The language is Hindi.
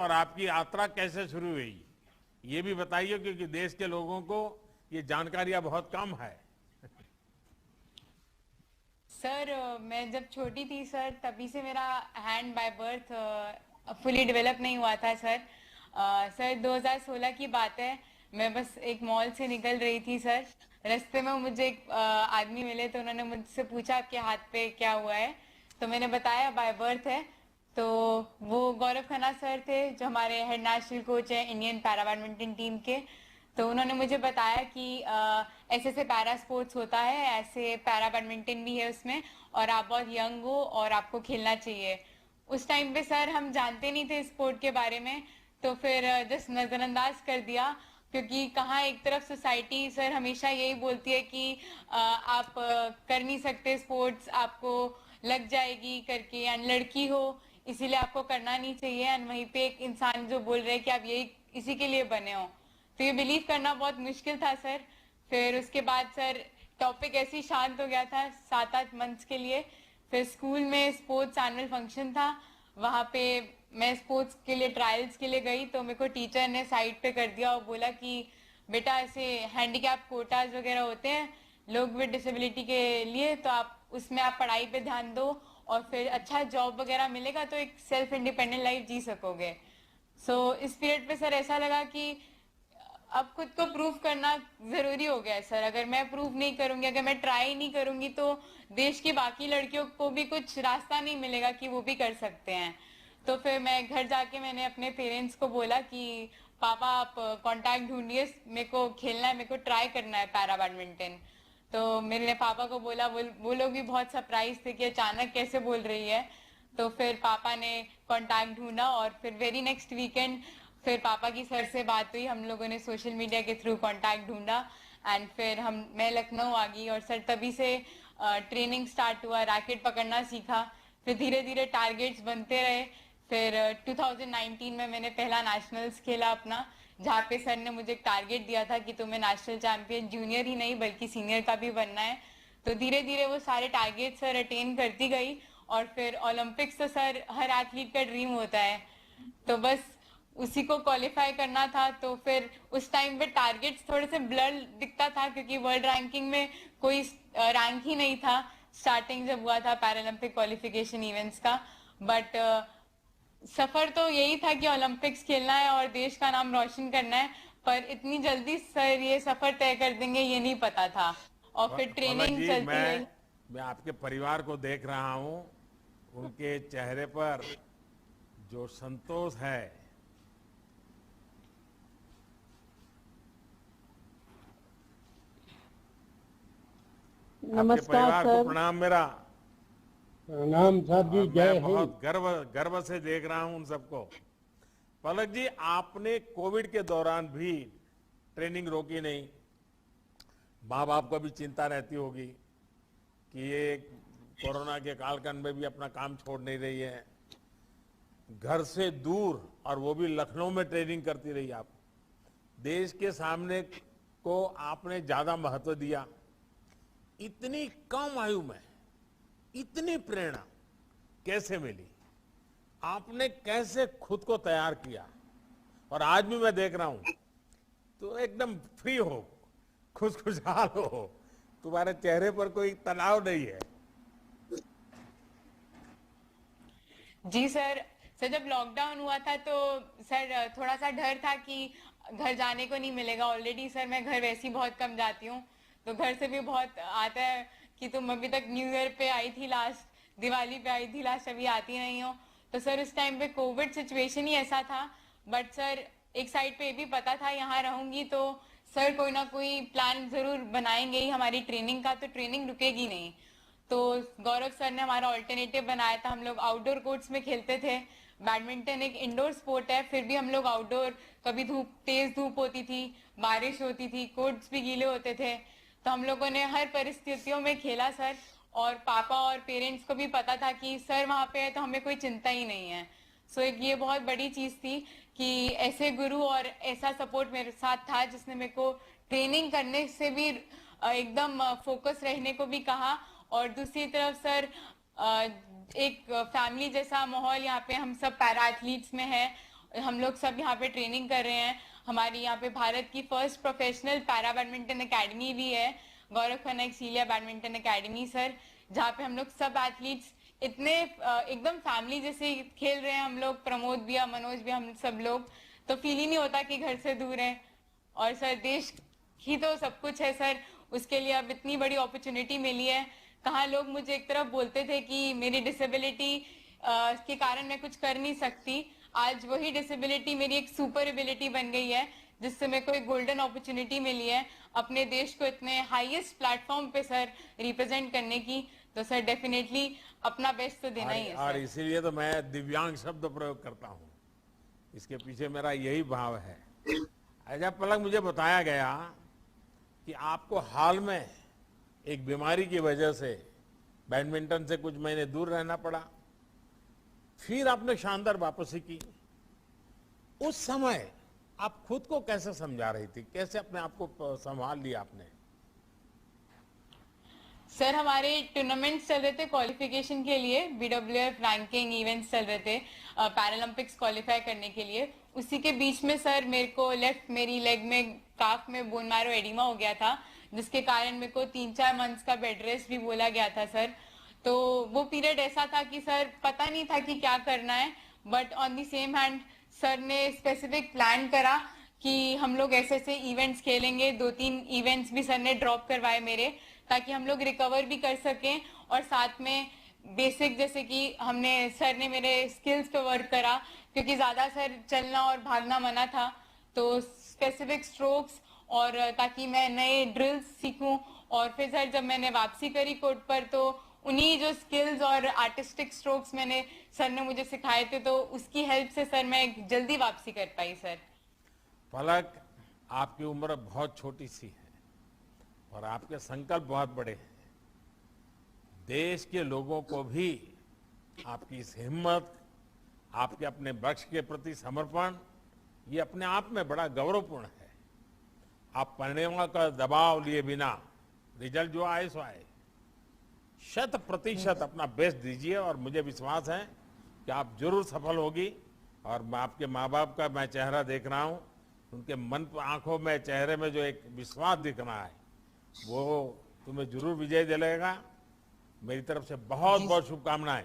और आपकी यात्रा कैसे शुरू हुई ये भी बताइए, क्योंकि देश के लोगों को ये जानकारियां बहुत कम है। सर मैं जब छोटी थी सर तभी से मेरा hand by birth fully develop नहीं हुआ था सर। सर 2016 की बात है। मैं बस एक मॉल से निकल रही थी सर। रास्ते में मुझे एक आदमी मिले तो उन्होंने मुझसे पूछा आपके हाथ पे क्या हुआ है। तो मैंने बताया बाय बर्थ है। तो वो गौरव खन्ना सर थे जो हमारे हेड नेशनल कोच हैं इंडियन पैरा बैडमिंटन टीम के। तो उन्होंने मुझे बताया कि ऐसे ऐसे पैरा स्पोर्ट्स होता है, ऐसे पैरा बैडमिंटन भी है उसमें, और आप बहुत यंग हो और आपको खेलना चाहिए। उस टाइम पे सर हम जानते नहीं थे स्पोर्ट के बारे में, तो फिर जस्ट नजरअंदाज कर दिया। क्योंकि कहाँ एक तरफ सोसाइटी सर हमेशा यही बोलती है कि आप कर नहीं सकते स्पोर्ट्स, आपको लग जाएगी करके, एंड लड़की हो इसीलिए आपको करना नहीं चाहिए, एंड वहीं पे एक इंसान जो बोल रहे हैं कि आप यही इसी के लिए बने हो। तो ये बिलीव करना बहुत मुश्किल था सर। फिर उसके बाद सर टॉपिक ऐसे ही शांत हो गया था 7-8 मंथ्स के लिए। फिर स्कूल में स्पोर्ट्स एनुअल फंक्शन था, वहाँ पे मैं स्पोर्ट्स के लिए ट्रायल्स के लिए गई तो मेरे को टीचर ने साइड पे कर दिया और बोला कि बेटा ऐसे हैंडीकैप कोटाज वगैरह होते हैं लोग विद डिसेबिलिटी के लिए, तो आप उसमें आप पढ़ाई पे ध्यान दो और फिर अच्छा जॉब वगैरह मिलेगा तो एक सेल्फ इंडिपेंडेंट लाइफ जी सकोगे। इस पीरियड पे सर ऐसा लगा कि अब खुद को प्रूव करना जरूरी हो गया है सर। अगर मैं प्रूव नहीं करूंगी, अगर मैं ट्राई नहीं करूंगी तो देश की बाकी लड़कियों को भी कुछ रास्ता नहीं मिलेगा कि वो भी कर सकते हैं। तो फिर मैं घर जाके मैंने अपने पेरेंट्स को बोला कि पापा आप कांटेक्ट ढूंढिए, मेरे को खेलना है, मेरे को ट्राई करना है पैरा बैडमिंटन। तो मेरे पापा को बोला, वो लोग भी बहुत सरप्राइज थे कि अचानक कैसे बोल रही है। तो फिर पापा ने कांटेक्ट ढूंढा और फिर वेरी नेक्स्ट वीकेंड फिर पापा की सर से बात हुई, हम लोगों ने सोशल मीडिया के थ्रू कांटेक्ट ढूंढा, एंड फिर मैं लखनऊ आ गई और सर तभी से ट्रेनिंग स्टार्ट हुआ, रैकेट पकड़ना सीखा। फिर धीरे धीरे टारगेट्स बनते रहे। फिर 2019 में मैंने पहला नेशनल्स खेला अपना, जहाँ पे सर ने मुझे एक टारगेट दिया था कि तुम्हें नेशनल चैंपियन जूनियर ही नहीं बल्कि सीनियर का भी बनना है। तो धीरे धीरे वो सारे टारगेट सर अटेन करती गई, और फिर ओलंपिक्स तो सर हर एथलीट का ड्रीम होता है, तो बस उसी को क्वालिफाई करना था। तो फिर उस टाइम पे टारगेट्स थोड़े से ब्लर दिखता था क्योंकि वर्ल्ड रैंकिंग में कोई रैंक ही नहीं था स्टार्टिंग जब हुआ था पैरालंपिक क्वालिफिकेशन इवेंट्स का। बट सफर तो यही था कि ओलंपिक्स खेलना है और देश का नाम रोशन करना है, पर इतनी जल्दी सर ये सफर तय कर देंगे ये नहीं पता था। और फिर पलक ट्रेनिंग जी, चलती गई। मैं आपके परिवार को देख रहा हूं, उनके चेहरे पर जो संतोष है। आपके नमस्कार परिवार को सर। प्रणाम मेरा। प्रणाम सर जी, और जय मैं हिंद। बहुत गर्व गर्व से देख रहा हूं उन सबको। पलक जी, आपने कोविड के दौरान भी ट्रेनिंग रोकी नहीं। माँ बाप को भी चिंता रहती होगी कि ये कोरोना के कालखंड में भी अपना काम छोड़ नहीं रही है, घर से दूर, और वो भी लखनऊ में ट्रेनिंग करती रही। आप देश के सामने को आपने ज्यादा महत्व दिया। इतनी कम आयु में इतनी प्रेरणा कैसे मिली? आपने कैसे खुद को तैयार किया? और आज भी मैं देख रहा हूं तो एकदम फ्री हो, खुशहाल हो, तुम्हारे चेहरे पर कोई तनाव नहीं है। जी सर। सर जब लॉकडाउन हुआ था तो सर थोड़ा सा डर था कि घर जाने को नहीं मिलेगा। ऑलरेडी सर मैं घर वैसे ही बहुत कम जाती हूँ, तो घर से भी बहुत आता है कि तुम अभी तक न्यू ईयर पे आई थी लास्ट, दिवाली पे आई थी लास्ट, अभी आती नहीं हो। तो सर उस टाइम पे कोविड सिचुएशन ही ऐसा था। बट सर एक साइड पे ये भी पता था यहाँ रहूंगी तो सर कोई ना कोई प्लान जरूर बनाएंगे ही हमारी ट्रेनिंग का, तो ट्रेनिंग रुकेगी नहीं। तो गौरव सर ने हमारा ऑल्टरनेटिव बनाया था, हम लोग आउटडोर कोर्ट्स में खेलते थे। बैडमिंटन एक इंडोर स्पोर्ट है, फिर भी हम लोग आउटडोर, कभी तेज धूप होती थी, बारिश होती थी, कोर्ट्स भी गीले होते थे, तो हम लोगों ने हर परिस्थितियों में खेला सर। और पापा और पेरेंट्स को भी पता था कि सर वहां पे है तो हमें कोई चिंता ही नहीं है। एक ये बहुत बड़ी चीज थी कि ऐसे गुरु और ऐसा सपोर्ट मेरे साथ था जिसने मेरे को ट्रेनिंग करने से भी एकदम फोकस रहने को भी कहा। और दूसरी तरफ सर एक फैमिली जैसा माहौल यहाँ पे हम सब पैरा एथलीट्स में है, हम लोग सब यहाँ पे ट्रेनिंग कर रहे हैं। हमारी यहाँ पे भारत की first professional para badminton academy भी है, Gaurav Khanna एक्सीलिया badminton academy sir, जहाँ पे हम लोग सब एथलीट्स इतने एकदम फैमिली जैसे खेल रहे हैं। हम लोग प्रमोद भैया, मनोज भी, हम सब लोग, तो फील ही नहीं होता कि घर से दूर है। और सर देश ही तो सब कुछ है सर, उसके लिए अब इतनी बड़ी अपॉर्चुनिटी मिली है। कहाँ लोग मुझे एक तरफ बोलते थे कि मेरी डिसेबिलिटी के कारण मैं कुछ कर नहीं सकती, आज वही डिसेबिलिटी मेरी एक सुपर एबिलिटी बन गई है, जिससे मेरे को एक गोल्डन अपॉर्चुनिटी मिली है अपने देश को इतने हाईएस्ट प्लेटफॉर्म पे सर रिप्रेजेंट करने की। तो सर डेफिनेटली अपना बेस्ट तो देना ही है और सर। इसीलिए तो मैं दिव्यांग शब्द प्रयोग करता हूँ, इसके पीछे मेरा यही भाव है। अच्छा पलक, मुझे बताया गया कि आपको हाल में एक बीमारी की वजह से बैडमिंटन से कुछ महीने दूर रहना पड़ा, फिर आपने शानदार वापसी की। उस समय आप खुद को कैसे समझा रही थी, कैसे अपने आप को संभाल लिया आपने? सर हमारे टूर्नामेंट्स चल रहे थे क्वालिफिकेशन के लिए, BWF रैंकिंग इवेंट्स चल रहे थे पैरालंपिक्स क्वालिफाई करने के लिए। उसी के बीच में सर मेरे को मेरी लेग में काफ में बोन मैरो एडिमा हो गया था, जिसके कारण मेरे को 3-4 मंथ्स का बेड रेस्ट भी बोला गया था सर। तो वो पीरियड ऐसा था कि सर पता नहीं था कि क्या करना है, but on the same hand sir ने स्पेसिफिक प्लान करा कि हम लोग ऐसे ऐसे इवेंट्स खेलेंगे। 2-3 इवेंट्स भी सर ने ड्रॉप करवाए मेरे, ताकि हम लोग रिकवर भी कर सकें, और साथ में बेसिक जैसे कि सर ने मेरे स्किल्स पे वर्क करा, क्योंकि ज्यादा सर चलना और भागना मना था। तो स्पेसिफिक स्ट्रोक्स और ताकि मैं नए ड्रिल्स सीखूं, और फिर सर जब मैंने वापसी करी कोर्ट पर, तो उन्हीं जो स्किल्स और आर्टिस्टिक स्ट्रोक्स सर ने मुझे सिखाए थे, तो उसकी हेल्प से सर मैं जल्दी वापसी कर पाई सर। पलक, आपकी उम्र बहुत छोटी सी है और आपके संकल्प बहुत बड़े हैं। देश के लोगों को भी आपकी इस हिम्मत, आपके अपने लक्ष्य के प्रति समर्पण, ये अपने आप में बड़ा गौरवपूर्ण है। आप परिणामों का दबाव लिए बिना रिजल्ट जो आए सो आए, 100% अपना बेस्ट दीजिए, और मुझे विश्वास है कि आप जरूर सफल होगी। और आपके माँ बाप का मैं चेहरा देख रहा हूँ, उनके मन आंखों में, चेहरे में जो एक विश्वास दिख रहा है, वो तुम्हें जरूर विजय दिलाएगा। मेरी तरफ से बहुत बहुत शुभकामनाएं।